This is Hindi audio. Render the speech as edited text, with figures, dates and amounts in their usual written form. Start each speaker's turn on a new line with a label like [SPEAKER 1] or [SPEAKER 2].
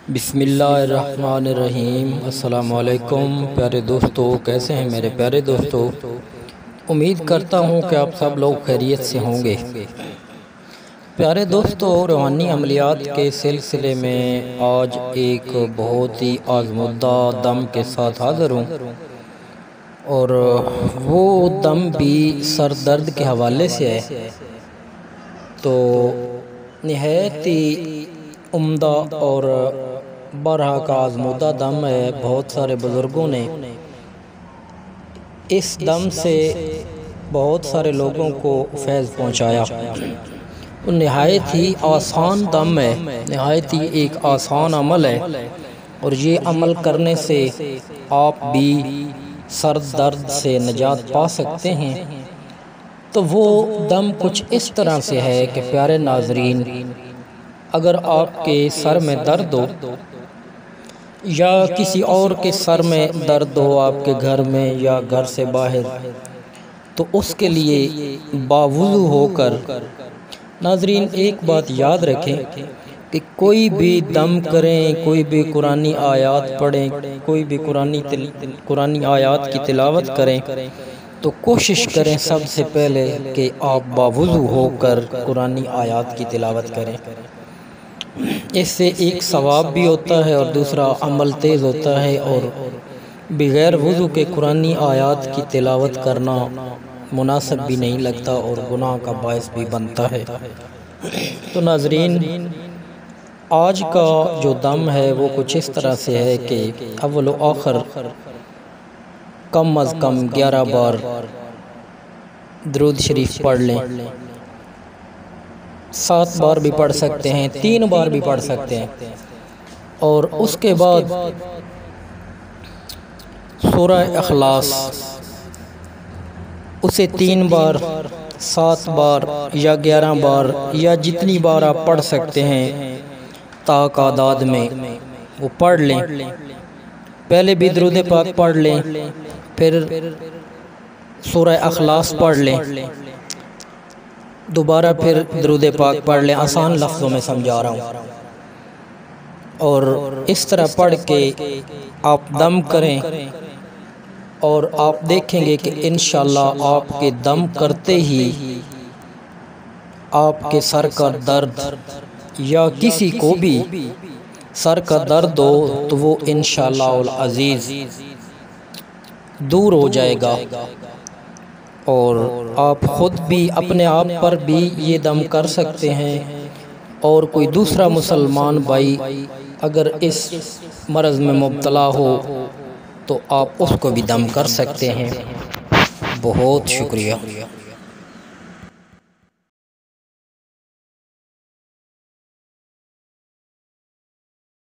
[SPEAKER 1] बिस्मिल्लाहिर्रहमानिर्रहीम। अस्सलाम वालेकुम प्यारे दोस्तों, कैसे हैं मेरे प्यारे दोस्तों। उम्मीद करता हूं कि आप सब लोग खैरियत से होंगे। प्यारे दोस्तों, रूहानी अमलियात के सिलसिले में आज एक बहुत ही आज़मुद्दा दम के साथ हाज़िर हूँ और वो दम भी सर दर्द के हवाले से है। तो निहायत ही उम्दा और बरहा का आज़मुद्दा दम है। बहुत सारे बुज़ुर्गों ने इस दम से बहुत सारे लोगों को फैज़ पहुँचाया। नहायत ही आसान दम है, नहायत ही एक आसान अमल है और ये अमल करने से आप भी सर दर्द से निजात पा सकते हैं। तो वो दम कुछ इस तरह से है कि प्यारे नाज़रीन, अगर आपके सर में दर्द हो या किसी और के सर में दर्द हो, आपके घर में या घर से बाहर, तो उसके लिए बावुज़ू होकर नाज़रीन एक बात याद रखें कि कोई भी दम करें, कोई भी कुरानी आयात पढ़ें, कोई भी कुरानी आयात की तिलावत करें तो कोशिश करें सबसे पहले कि आप बावुज़ू होकर कुरानी आयात की तिलावत करें। इससे एक सवाब भी होता है और दूसरा अमल तेज़ होता है और बग़ैर वुज़ू के कुरानी आयात की तिलावत करना मुनासिब भी नहीं लगता और गुनाह का बायस भी बनता है। तो नाज़रीन, आज का जो दम है वो कुछ इस तरह से है कि अव्वल व आखिर कम अज़ कम 11 बार दुरूद शरीफ पढ़ लें। 7 बार भी पढ़ सकते हैं, 3 बार भी पढ़ सकते हैं और उसके बाद सूरह इखलास उसे 3 बार, 7 बार या 11 बार या जितनी बार आप पढ़ सकते हैं तादाद में वो पढ़ लें। पहले भी दुरूद पाक पढ़ लें, फिर सूरह इखलास पढ़ लें, दोबारा फिर दुरूद पाक पढ़ लें। आसान लफ्ज़ों में समझा रहा हूँ। और इस तरह पढ़ के आप दम करें और आप देखेंगे कि इंशाअल्लाह आपके दम करते ही आपके सर का दर्द या किसी को भी सर का दर्द हो तो वो इंशाअल्लाह अज़ीज़ दूर हो जाएगा और आप ख़ुद भी अपने आप पर भी ये दम कर सकते हैं और कोई दूसरा मुसलमान भाई अगर इस मरज़ में मुब्तला हो तो आप उसको भी दम कर सकते हैं। बहुत शुक्रिया।